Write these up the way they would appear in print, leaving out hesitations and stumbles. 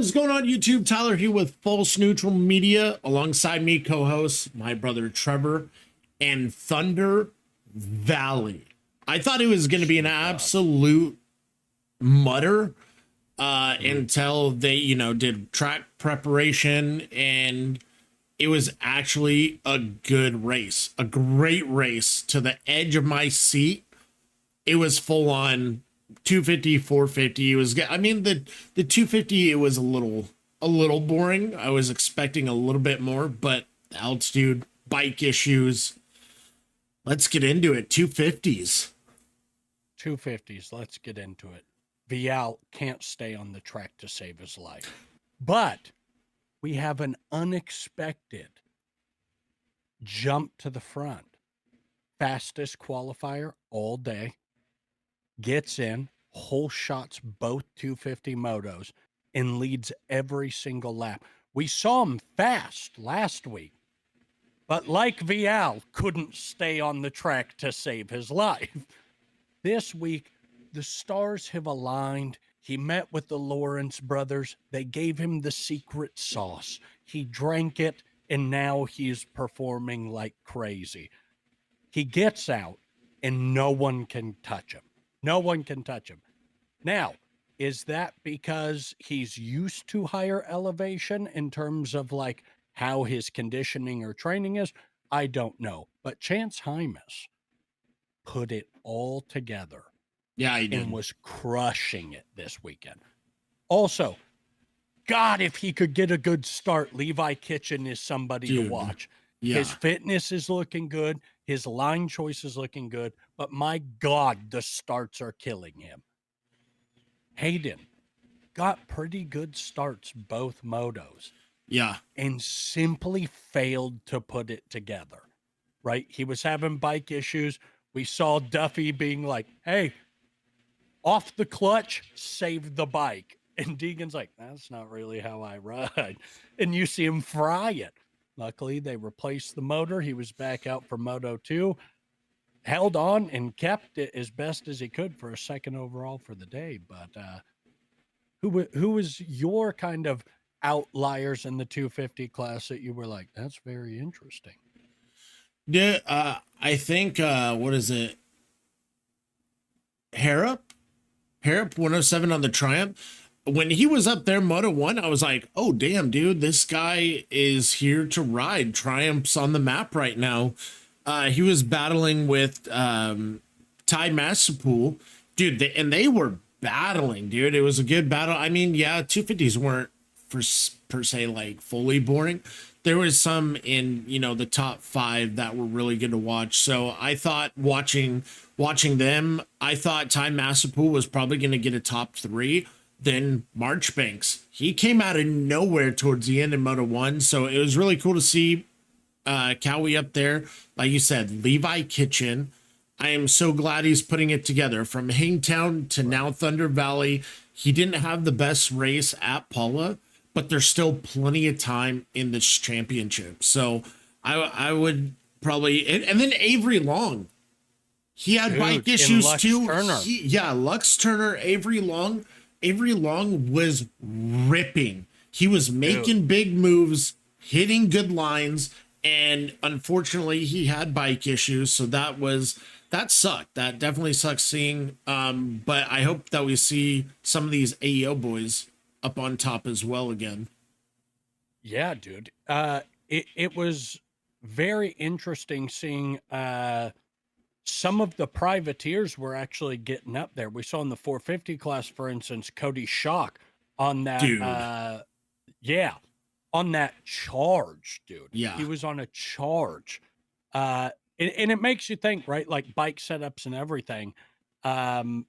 What's going on, YouTube? Tyler here with False Neutral Media. Alongside me, co-host, my brother Trevor, and Thunder Valley. I thought it was going to be an absolute mutter until they, did track preparation, and it was actually a good race, a great race to the edge of my seat. It was full on 250, 450. It was, I mean, the 250, it was a little boring. I was expecting a little bit more, but altitude, bike issues. Let's get into it. 250s. 250s. Let's get into it. Vial can't stay on the track to save his life, but we have an unexpected jump to the front. Fastest qualifier all day. Gets in, whole shots both 250 motos, and leads every single lap. We saw him fast last week, but like Vial, couldn't stay on the track to save his life. This week, the stars have aligned. He met with the Lawrence brothers. They gave him the secret sauce. He drank it, and now he's performing like crazy. He gets out, and no one can touch him. No one can touch him. Now, is that because he's used to higher elevation in terms of like how his conditioning or training is? I don't know. But Chance Hymas put it all together. Yeah, he did. And was crushing it this weekend. Also, God, if he could get a good start, Levi Kitchen is somebody to watch. Yeah. His fitness is looking good. His line choice is looking good. But my God, the starts are killing him. Hayden got pretty good starts, both motos. Yeah. And simply failed to put it together, right? He was having bike issues. We saw Duffy being like, hey, off the clutch, save the bike. And Deegan's like, that's not really how I ride. And you see him fry it. Luckily, they replaced the motor. He was back out for Moto 2. Held on and kept it as best as he could for a second overall for the day. But who was your kind of outliers in the 250 class that you were like, that's very interesting? Yeah, I think, what is it? Harrop 107 on the Triumph. When he was up there, Moto 1, I was like, oh, damn, dude, this guy is here to ride. Triumph's on the map right now. He was battling with Ty Massapool. Dude, they were battling, dude. It was a good battle. I mean, yeah, 250s weren't per se like fully boring. There was some in, the top 5 that were really good to watch. So I thought watching them, I thought Ty Massapool was probably going to get a top 3. Then Marchbanks, he came out of nowhere towards the end in Moto 1. So it was really cool to see Cowie up there. Like you said, Levi Kitchen. I am so glad he's putting it together. From Hangtown to now Thunder Valley. He didn't have the best race at Paula, but there's still plenty of time in this championship. So I would probably, and then Avery Long. He had bike issues too. Lux Turner, Avery Long. Avery Long was ripping. He was making big moves, hitting good lines, and unfortunately he had bike issues. So that sucked. That definitely sucks seeing. But I hope that we see some of these AEO boys up on top as well again. Yeah, dude. It was very interesting seeing some of the privateers were actually getting up there. We saw in the 450 class, for instance, Cody Schock on that. Dude. On that charge, dude. Yeah. He was on a charge. And it makes you think, right? Like bike setups and everything,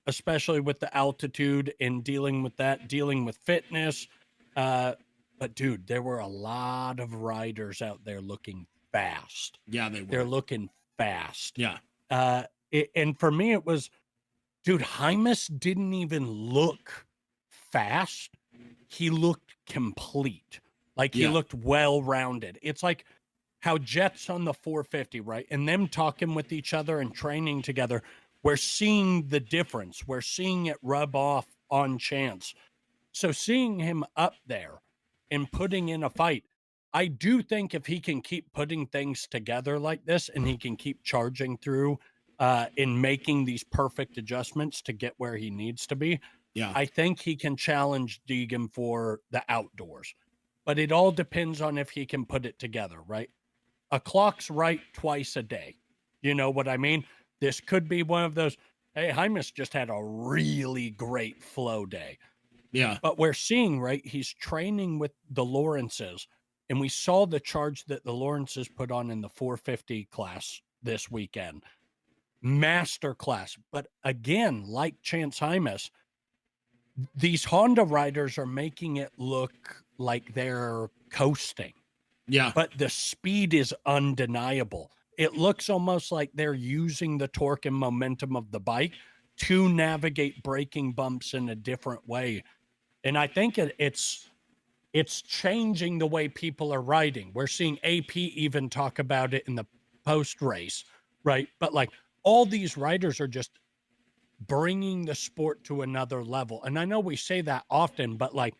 especially with the altitude and dealing with that, dealing with fitness. But dude, there were a lot of riders out there looking fast. Yeah, they were. They're looking fast. Yeah. And for me, it was, dude, Hymas didn't even look fast. He looked complete. Like he looked well-rounded. It's like how Jets on the 450, right? And them talking with each other and training together. We're seeing the difference. We're seeing it rub off on Chance. So seeing him up there and putting in a fight, I do think if he can keep putting things together like this and he can keep charging through in making these perfect adjustments to get where he needs to be, Yeah. I think he can challenge Deegan for the outdoors. But it all depends on if he can put it together, right? A clock's right twice a day. You know what I mean? This could be one of those. Hey, Hymus just had a really great flow day. Yeah. But we're seeing, right, he's training with the Lawrences, and we saw the charge that the Lawrences put on in the 450 class this weekend. Master class. But again, like Chance Hymus, these Honda riders are making it look like they're coasting, Yeah. but the speed is undeniable. It looks almost like they're using the torque and momentum of the bike to navigate braking bumps in a different way. And I think it's changing the way people are riding. We're seeing AP even talk about it in the post race, right? But like all these riders are just bringing the sport to another level. And I know we say that often, but like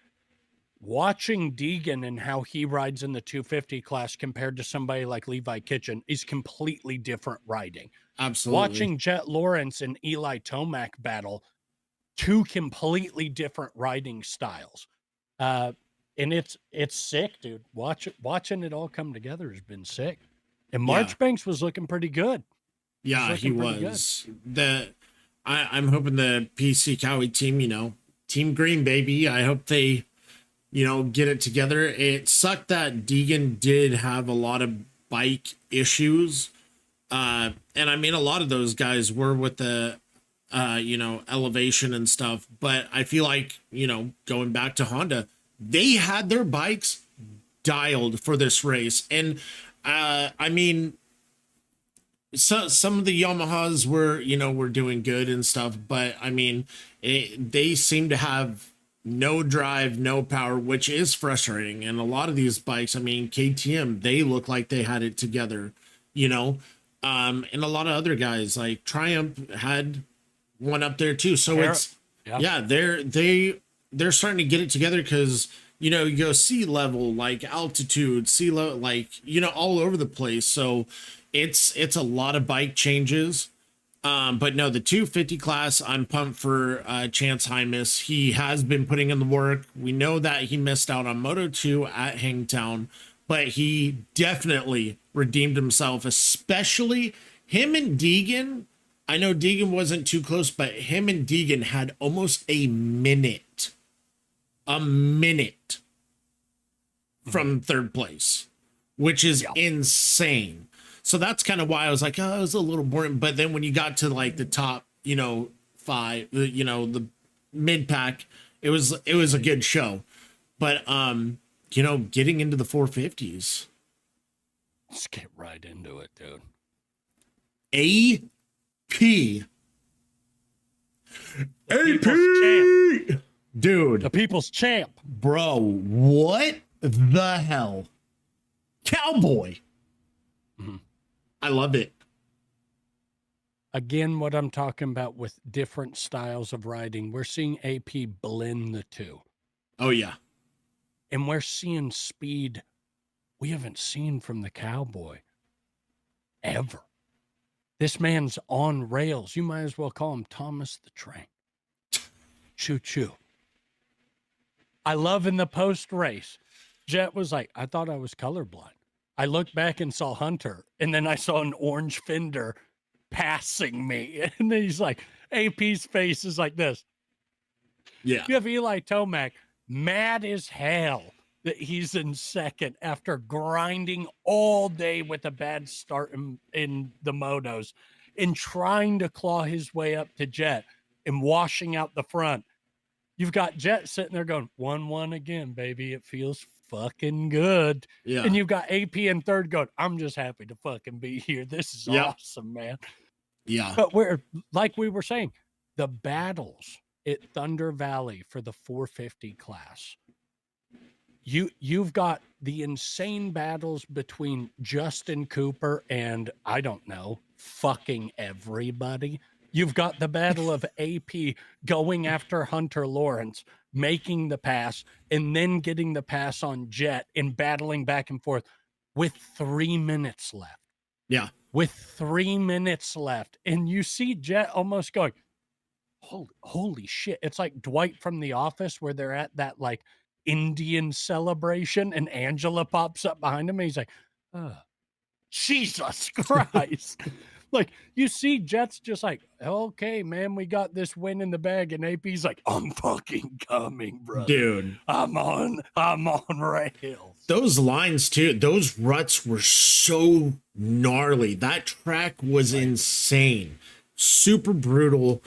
watching Deegan and how he rides in the 250 class compared to somebody like Levi Kitchen is completely different riding. Absolutely. Watching Jet Lawrence and Eli Tomac battle, two completely different riding styles. And it's sick, dude. Watching it all come together has been sick. And Yeah. Marchbanks was looking pretty good. Yeah, he looking pretty good. was. I'm hoping the PC Cowie team, Team Green, baby. I hope they, get it together. It sucked that Deegan did have a lot of bike issues. And I mean, a lot of those guys were with the, elevation and stuff. But I feel like, going back to Honda, they had their bikes dialed for this race. And I mean, so some of the Yamahas were doing good and stuff, but I mean, they seem to have no drive, no power, which is frustrating. And a lot of these bikes, I mean, KTM, they look like they had it together, and a lot of other guys like Triumph had one up there too. So they're starting to get it together because you go sea level, like altitude, sea level, like all over the place. So it's a lot of bike changes. But no, the 250 class, I'm pumped for Chance Hymus. He has been putting in the work. We know that he missed out on Moto 2 at Hangtown, but he definitely redeemed himself, especially him and Deegan. I know Deegan wasn't too close, but him and Deegan had almost a minute from third place, which is insane. So that's kind of why I was like, oh, it was a little boring. But then when you got to like the top, five, the mid pack, it was a good show. But getting into the 450s. Let's get right into it, dude. AP. Dude. The people's champ. Bro, what the hell? Cowboy. Mm-hmm. I love it. Again, what I'm talking about with different styles of riding, we're seeing AP blend the two. Oh, yeah. And we're seeing speed we haven't seen from the Cowboy ever. This man's on rails. You might as well call him Thomas the Train. Choo-choo. I love in the post-race, Jet was like, I thought I was colorblind. I looked back and saw Hunter, and then I saw an orange fender passing me. And then he's like, AP's face is like this. Yeah. You have Eli Tomac mad as hell that he's in second after grinding all day with a bad start in the motos and trying to claw his way up to Jet and washing out the front. You've got Jet sitting there going, 1-1 again, baby. It feels fucking good. Yeah. And you've got AP in third going, I'm just happy to fucking be here. This is awesome, man. Yeah. But we're, like we were saying, the battles at Thunder Valley for the 450 class. You've got the insane battles between Justin Cooper and, I don't know, fucking everybody. You've got the battle of AP going after Hunter Lawrence, making the pass, and then getting the pass on Jet and battling back and forth with 3 minutes left. Yeah. With 3 minutes left. And you see Jet almost going, holy shit. It's like Dwight from The Office where they're at that like Indian celebration and Angela pops up behind him and he's like, oh, Jesus Christ. Like you see Jet's just like, okay, man, we got this win in the bag. And AP's like, I'm fucking coming, brother. Dude. I'm on rails. Those lines too, those ruts were so gnarly. That track was insane. Super brutal.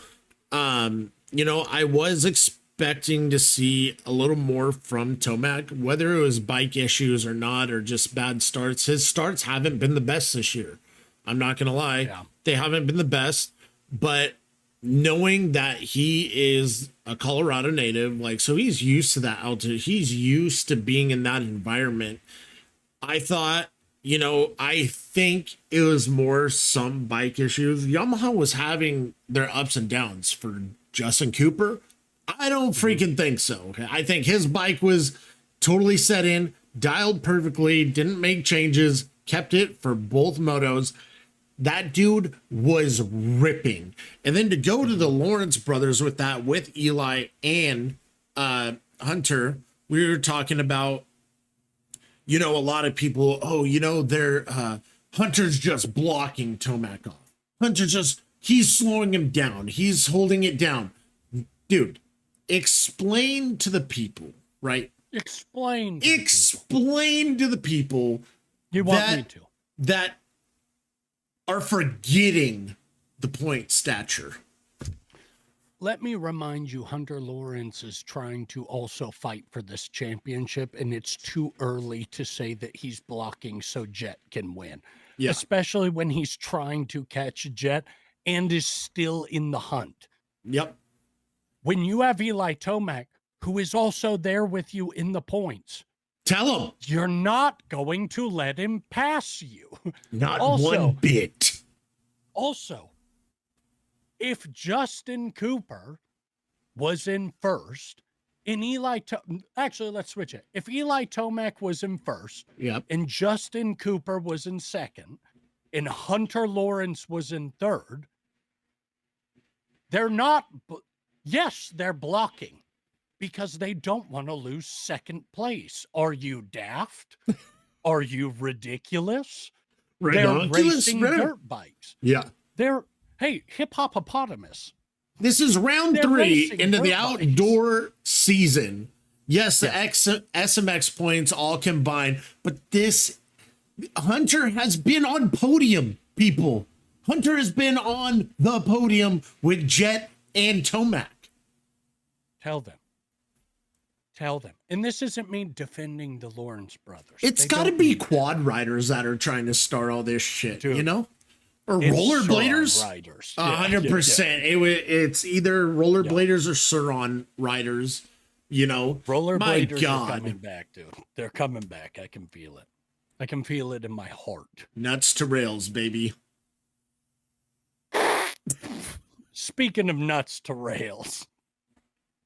You know, I was expecting to see a little more from Tomac, whether it was bike issues or not, or just bad starts. His starts haven't been the best this year. I'm not going to lie. Yeah. They haven't been the best, but knowing that he is a Colorado native, like, so he's used to that altitude. He's used to being in that environment. I thought, you know, I think it was more some bike issues. Yamaha was having their ups and downs. For Justin Cooper, I don't freaking think so. I think his bike was totally set in, dialed perfectly, didn't make changes, kept it for both motos. That dude was ripping. And then to go to the Lawrence brothers with that, with Eli and Hunter, we were talking about, you know, a lot of people, oh, you know, they're Hunter's just blocking Tomac off. He's slowing him down. He's holding it down. Dude, explain to the people, right? Explain to the people you want me to. That are forgetting the point stature. Let me remind you, Hunter Lawrence is trying to also fight for this championship, and it's too early to say that he's blocking so Jet can win. Yeah. Especially when he's trying to catch Jet and is still in the hunt. Yep. When you have Eli Tomac, who is also there with you in the points, tell him you're not going to let him pass you. Not also, one bit. Also, if Justin Cooper was in first and actually, let's switch it. If Eli Tomac was in first, yep, and Justin Cooper was in second, and Hunter Lawrence was in third, they're not, yes, they're blocking because they don't want to lose second place. Are you daft? Are you ridiculous? They're racing dirt bikes. Yeah. Hey, hip hoppopotamus. This is round 3 into the outdoor season. Yes, the SMX points all combined, but Hunter has been on podium, people. Hunter has been on the podium with Jet and Tomac. Tell them. And this isn't me defending the Lawrence brothers. It's got to be quad riders that are trying to start all this shit, dude, you know? Or rollerbladers? 100%. It's either rollerbladers or Sur-Ron riders, you know? Rollerbladers are coming back, dude. They're coming back. I can feel it. I can feel it in my heart. Nuts to rails, baby. Speaking of nuts to rails.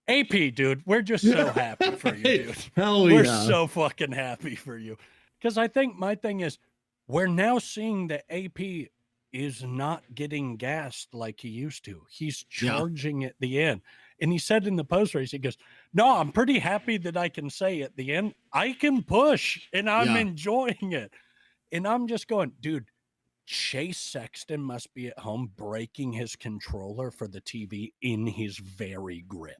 AP, dude, we're just so happy for you, dude. Hell yeah. We're so fucking happy for you. Because I think my thing is, we're now seeing that AP is not getting gassed like he used to. He's charging at the end. And he said in the post race, he goes, no, I'm pretty happy that I can say at the end, I can push and I'm enjoying it. And I'm just going, dude, Chase Sexton must be at home breaking his controller for the TV in his very grip.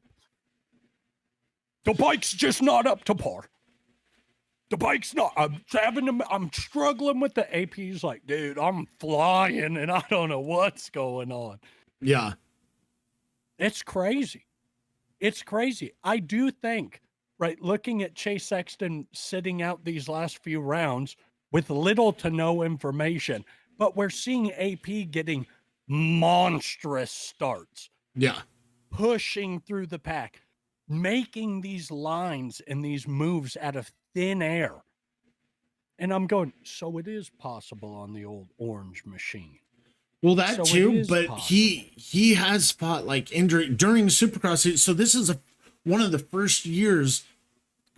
The bike's just not up to par. The bike's not. I'm struggling with the APs. Like, dude, I'm flying and I don't know what's going on. Yeah. It's crazy. It's crazy. I do think, right, looking at Chase Sexton sitting out these last few rounds with little to no information, but we're seeing AP getting monstrous starts. Yeah. Pushing through the pack, making these lines and these moves out of thin air. And I'm going, so it is possible on the old orange machine. Well, that So it too, is but possible. he has fought like injury during Supercross. So this is one of the first years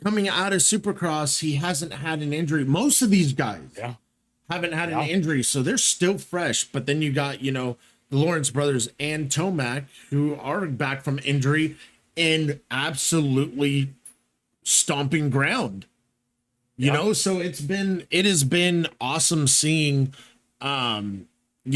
coming out of Supercross. He hasn't had an injury. Most of these guys Yeah. haven't had an Yeah. injury, so they're still fresh. But then you got, the Lawrence brothers and Tomac, who are back from injury and absolutely stomping ground. Yeah. So it has been awesome seeing Tomac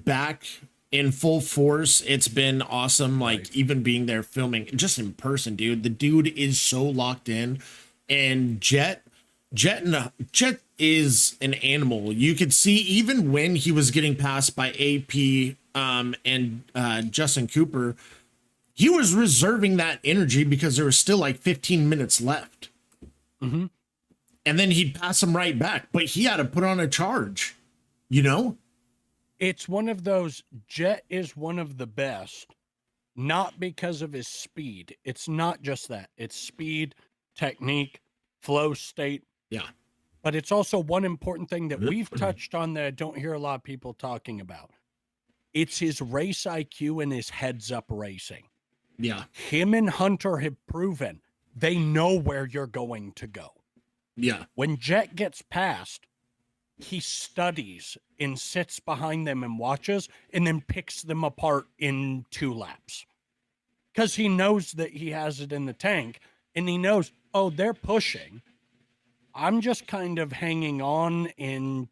back in full force. It's been awesome, like Right. even being there filming just in person, dude. The dude is so locked in. And Jet is an animal. You could see even when he was getting passed by AP and Justin Cooper, he was reserving that energy because there was still like 15 minutes left. Mm-hmm. And then he'd pass him right back, but he had to put on a charge, you know? It's one of those. Jet is one of the best, not because of his speed. It's not just that. It's speed, technique, flow state, Yeah. but it's also one important thing that we've touched on that I don't hear a lot of people talking about. It's his race IQ and his heads up racing. Yeah. Him and Hunter have proven they know where you're going to go. Yeah. When Jet gets past, he studies and sits behind them and watches and then picks them apart in 2 laps. Because he knows that he has it in the tank and he knows, oh, they're pushing. I'm just kind of hanging on and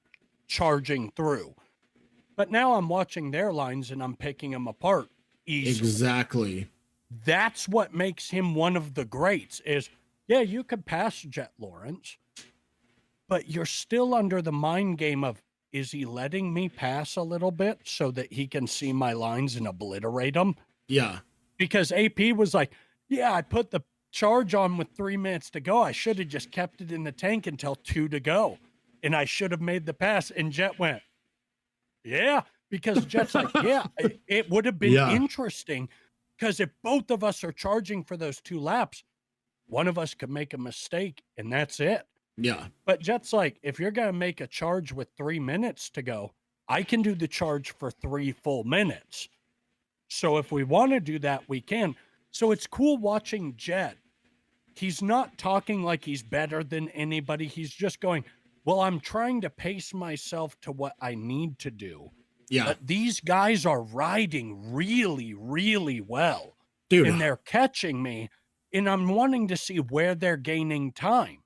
charging through. But now I'm watching their lines and I'm picking them apart easily. Exactly. That's what makes him one of the greats is, yeah, you could pass Jet Lawrence, but you're still under the mind game of, is he letting me pass a little bit so that he can see my lines and obliterate them? Yeah. Because AP was like, yeah, I put the charge on with 3 minutes to go. I should have just kept it in the tank until 2 to go. And I should have made the pass. And Jet went, yeah, because Jet's like, yeah, it would have been Yeah. interesting because if both of us are charging for those 2 laps, one of us could make a mistake and that's it. Yeah. But Jet's like, if you're going to make a charge with 3 minutes to go, I can do the charge for 3 full minutes. So if we want to do that, we can. So it's cool watching Jet. He's not talking like he's better than anybody. He's just going, well, I'm trying to pace myself to what I need to do. Yeah. But these guys are riding really, really well. Dude. And they're catching me. And I'm wanting to see where they're gaining time.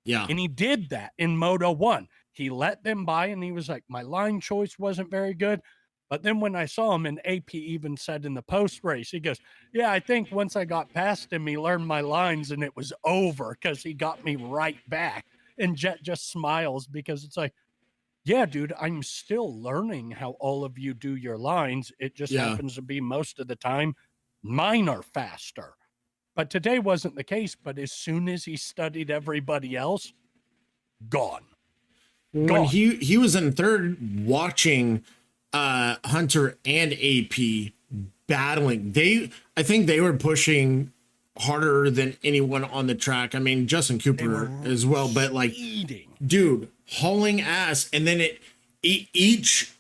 Yeah. And he did that in Moto 1. He let them by and he was like, my line choice wasn't very good. But then when I saw him, and AP even said in the post race, he goes, yeah, I think once I got past him, he learned my lines and it was over because he got me right back. And Jet just smiles because it's like, yeah, dude, I'm still learning how all of you do your lines. It just happens to be most of the time mine are faster. But today wasn't the case. But as soon as he studied everybody else, gone. When he was in third watching Hunter and AP battling, I think they were pushing harder than anyone on the track. I mean, Justin Cooper as well, but like dude, hauling ass. And then each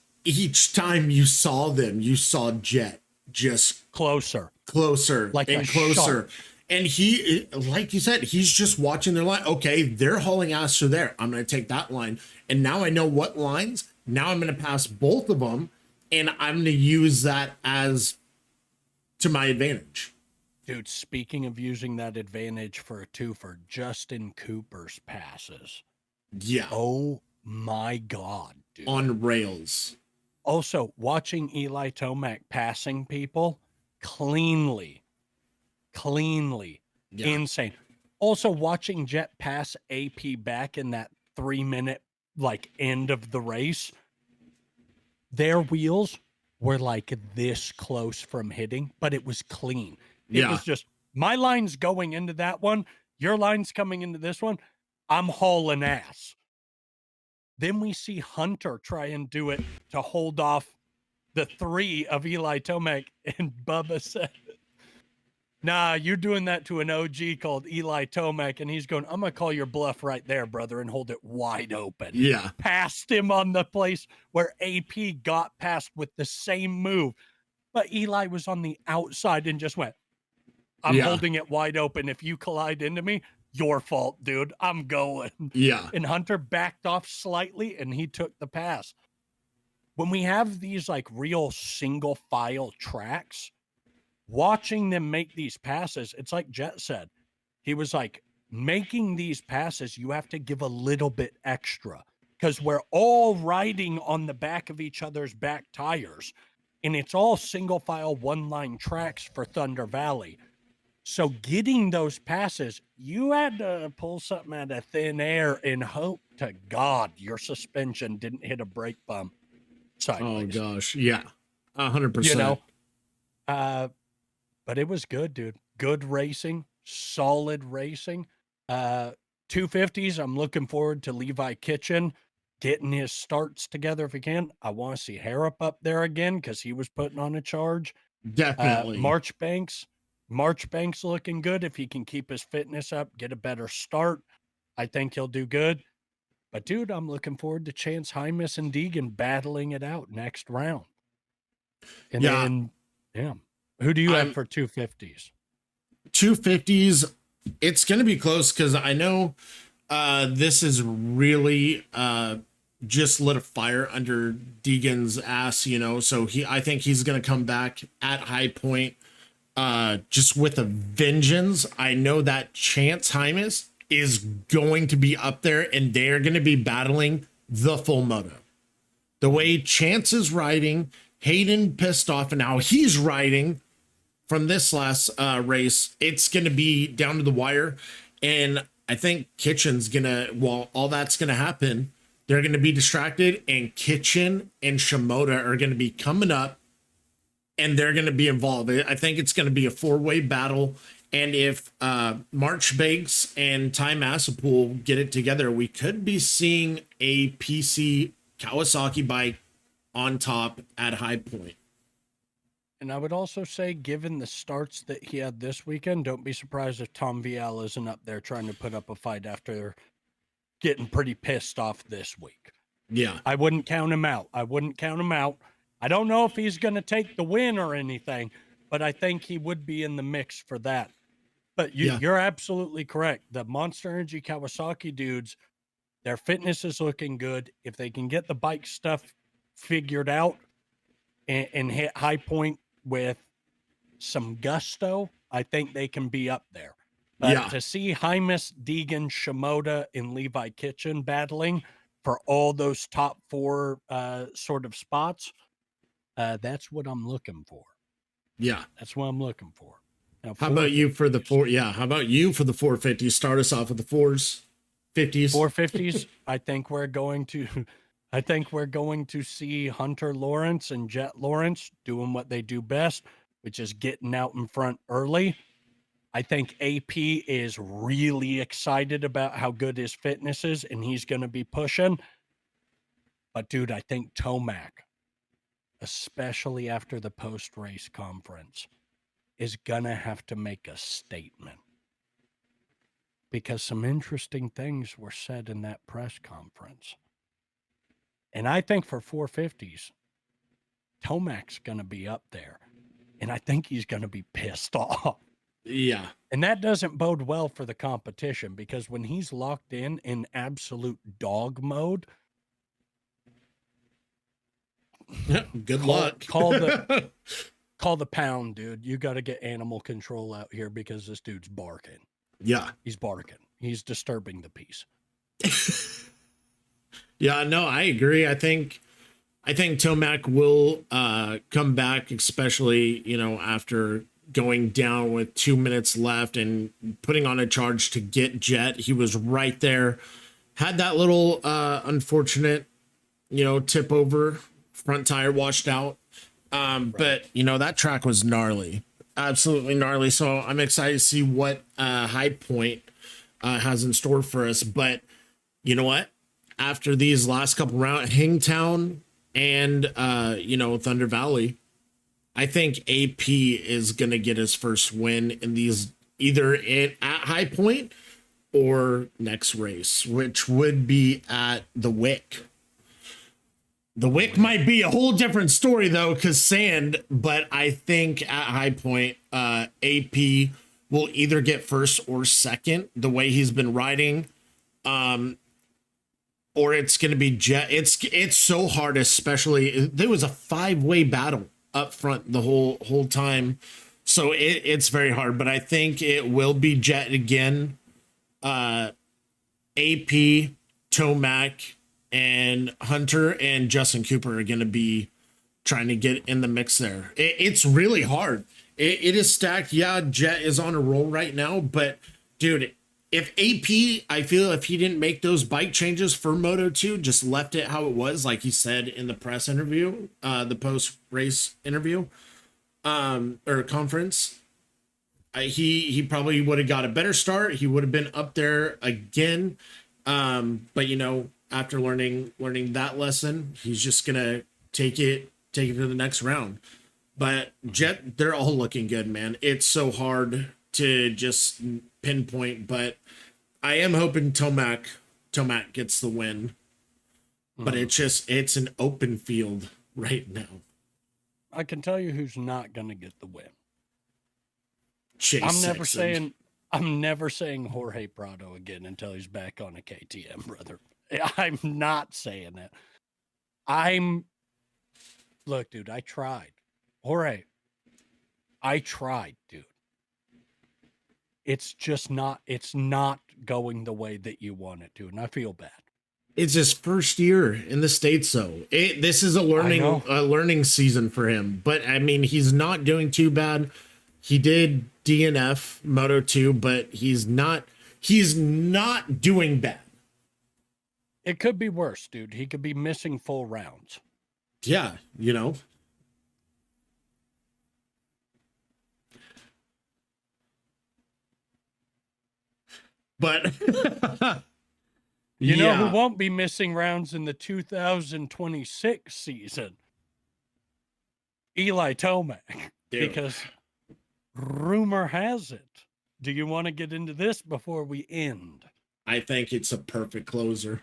time you saw them, you saw Jet just closer like and closer. Shark. And he, like you said, he's just watching their line. Okay, they're hauling ass through there. I'm going to take that line. And now I know what lines. Now I'm going to pass both of them. And I'm going to use that as to my advantage. Dude, speaking of using that advantage for a twofer, Justin Cooper's passes. Yeah. Oh my God, dude. On rails. Also, watching Eli Tomac passing people cleanly. Yeah. Insane. Also, watching Jet pass AP back in that 3 minute like end of the race, their wheels were like this close from hitting, but it was clean. It was just my line's going into that one, your line's coming into this one. I'm hauling ass. Then we see Hunter try and do it to hold off the 3 of Eli Tomac, and Bubba said, Nah, you're doing that to an OG called Eli Tomac, and he's going, I'm going to call your bluff right there, brother, and hold it wide open. Yeah. Passed him on the place where AP got past with the same move. But Eli was on the outside and just went, I'm holding it wide open. If you collide into me, your fault, dude. I'm going. Yeah. And Hunter backed off slightly, and he took the pass. When we have these like real single file tracks, watching them make these passes, it's like Jet said. He was like, making these passes, you have to give a little bit extra because we're all riding on the back of each other's back tires, and it's all single file one line tracks for Thunder Valley. So getting those passes, you had to pull something out of thin air and hope to God your suspension didn't hit a brake bump sideways. Oh gosh, yeah, 100%. You know, but it was good, dude. Good racing, solid racing. 250s. I'm looking forward to Levi Kitchen getting his starts together if he can. I want to see Harrop up there again because he was putting on a charge. Definitely. Marchbanks looking good. If he can keep his fitness up, get a better start, I think he'll do good. But dude, I'm looking forward to Chance Hymas and Deegan battling it out next round. And then, who do you have for 250s? 250s, it's going to be close because I know this is really just lit a fire under Deegan's ass, you know. So I think he's going to come back at High Point just with a vengeance. I know that Chance Hymas is going to be up there and they're going to be battling the full moto. The way Chance is riding, Hayden pissed off, and now he's riding from this last race, it's going to be down to the wire. And I think Kitchen's going to, while all that's going to happen, they're going to be distracted, and Kitchen and Shimoda are going to be coming up and they're going to be involved. I think it's going to be a four-way battle. And if Marchbanks and Ty Massapool get it together, we could be seeing a PC Kawasaki bike on top at High Point. And I would also say, given the starts that he had this weekend, don't be surprised if Tom Vial isn't up there trying to put up a fight after getting pretty pissed off this week. Yeah. I wouldn't count him out. I don't know if he's going to take the win or anything, but I think he would be in the mix for that. But you're absolutely correct. The Monster Energy Kawasaki dudes, their fitness is looking good. If they can get the bike stuff figured out and hit High Point with some gusto, I think they can be up there. But to see Hymas, Deegan, Shimoda, and Levi Kitchen battling for all those top four sort of spots, that's what I'm looking for. Yeah. That's what I'm looking for. Now, how about you for the four? Yeah. How about you for the 450s? Start us off with the 50s. 450s. I think we're going to see Hunter Lawrence and Jet Lawrence doing what they do best, which is getting out in front early. I think AP is really excited about how good his fitness is, and he's going to be pushing. But dude, I think Tomac, especially after the post-race conference, is going to have to make a statement. Because some interesting things were said in that press conference. And I think for 450s, Tomac's going to be up there. And I think he's going to be pissed off. Yeah. And that doesn't bode well for the competition, because when he's locked in absolute dog mode, good luck. Call the pound, dude. You got to get animal control out here because this dude's barking. Yeah. He's barking. He's disturbing the peace. Yeah, no, I agree. I think Tomac will come back, especially, you know, after going down with 2 minutes left and putting on a charge to get Jet. He was right there. Had that little unfortunate, you know, tip over, front tire washed out. But, you know, that track was gnarly. Absolutely gnarly. So I'm excited to see what High Point has in store for us. But you know what? After these last couple rounds, Hangtown and, you know, Thunder Valley, I think AP is gonna get his first win in these either at High Point or next race, which would be at the Wick. The Wick might be a whole different story though, because sand. But I think at High Point, AP will either get first or second. The way he's been riding, or it's going to be Jet. It's so hard, especially there was a 5-way battle up front the whole time, so it's very hard. But I think it will be Jet again. AP, Tomac, and Hunter and Justin Cooper are going to be trying to get in the mix there. It's really hard. It is stacked. Yeah, Jet is on a roll right now, but dude, if AP, I feel if he didn't make those bike changes for Moto 2, just left it how it was, like he said in the press interview, the post race interview, or conference, he probably would have got a better start. He would have been up there again. But you know, after learning that lesson, he's just gonna take it to the next round. But Jet, they're all looking good, man. It's so hard to just pinpoint, but I am hoping Tomac gets the win. But it's an open field right now. I can tell you who's not going to get the win. Chase I'm never saying Jorge Prado again until he's back on a KTM, brother. I'm not saying it. Look, dude, I tried. Jorge, I tried, dude. It's not going the way that you want it to, and I feel bad. It's his first year in the States, though. This is a learning season for him. But I mean, he's not doing too bad. He did DNF Moto 2, but he's not doing bad. It could be worse, dude. He could be missing full rounds. Yeah, you know. But you know who won't be missing rounds in the 2026 season? Eli Tomac. Dude. Because rumor has it. Do you want to get into this before we end? I think it's a perfect closer.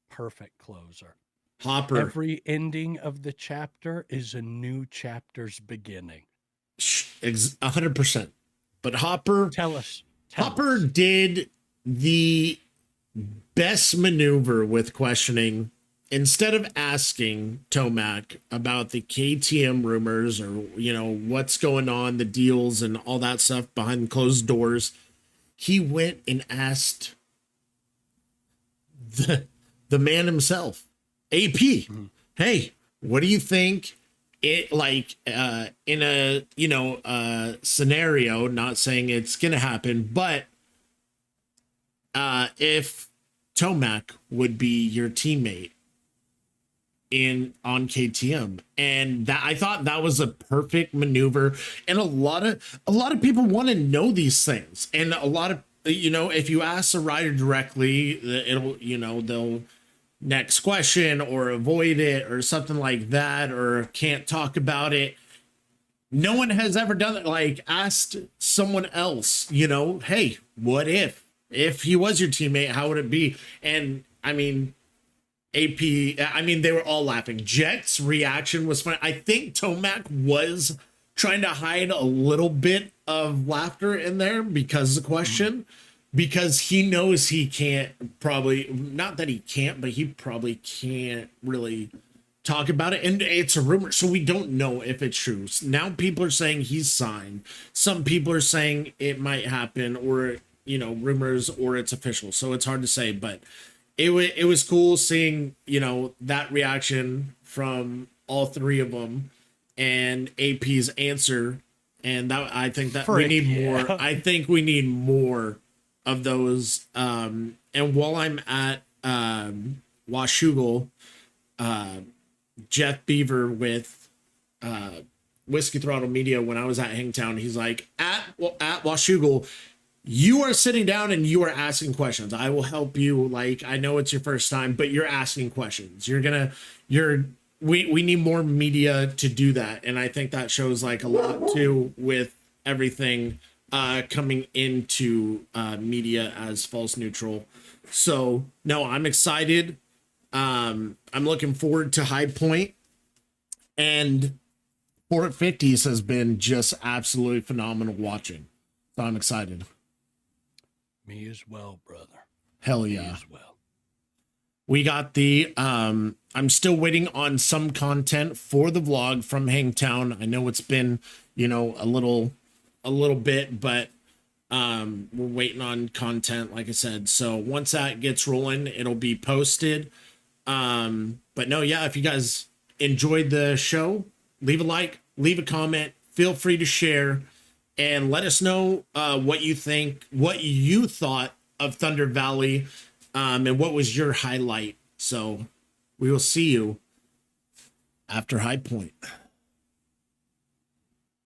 Perfect closer. Hopper. Every ending of the chapter is a new chapter's beginning. 100%. But Hopper... Tell us. Hopper did the best maneuver with questioning. Instead of asking Tomac about the KTM rumors or, you know, what's going on, the deals and all that stuff behind closed doors, he went and asked the man himself, AP, hey, what do you think it like in a, you know, scenario, not saying it's gonna happen, but if Tomac would be your teammate on KTM, and that I thought that was a perfect maneuver, and a lot of people want to know these things, and a lot of, you know, if you ask a rider directly, it'll, you know, they'll next question or avoid it or something like that, or can't talk about it. No one has ever done it. Like, asked someone else, you know, hey, what if he was your teammate, how would it be? And I mean, AP, I mean, they were all laughing. Jet's reaction was funny. I think Tomac was trying to hide a little bit of laughter in there because of the question, because he knows he can't probably, not that he can't, but he probably can't really talk about it. And it's a rumor, so we don't know if it's true. Now people are saying he's signed. Some people are saying it might happen, or, you know, rumors, or it's official. So it's hard to say, but it was cool seeing, you know, that reaction from all three of them and AP's answer. And that, I think that we need more. I think we need more of those. And while I'm at Washougal, Jeff Beaver with Whiskey Throttle Media, when I was at Hangtown, he's like, at Washougal, you are sitting down and you are asking questions. I will help you. Like, I know it's your first time, but you're asking questions. You're we need more media to do that, and I think that shows like a lot too with everything coming into media as false neutral. So no, I'm excited. I'm looking forward to High Point, and Fort 50s has been just absolutely phenomenal watching. So I'm excited. Me as well, brother. Hell Me yeah. as well. We got the I'm still waiting on some content for the vlog from Hangtown. I know it's been, you know, a little bit, but we're waiting on content, like I said. So once that gets rolling, it'll be posted. But no, yeah, if you guys enjoyed the show, leave a like, leave a comment, feel free to share, and let us know what you think, what you thought of Thunder Valley, and what was your highlight. So we will see you after High Point.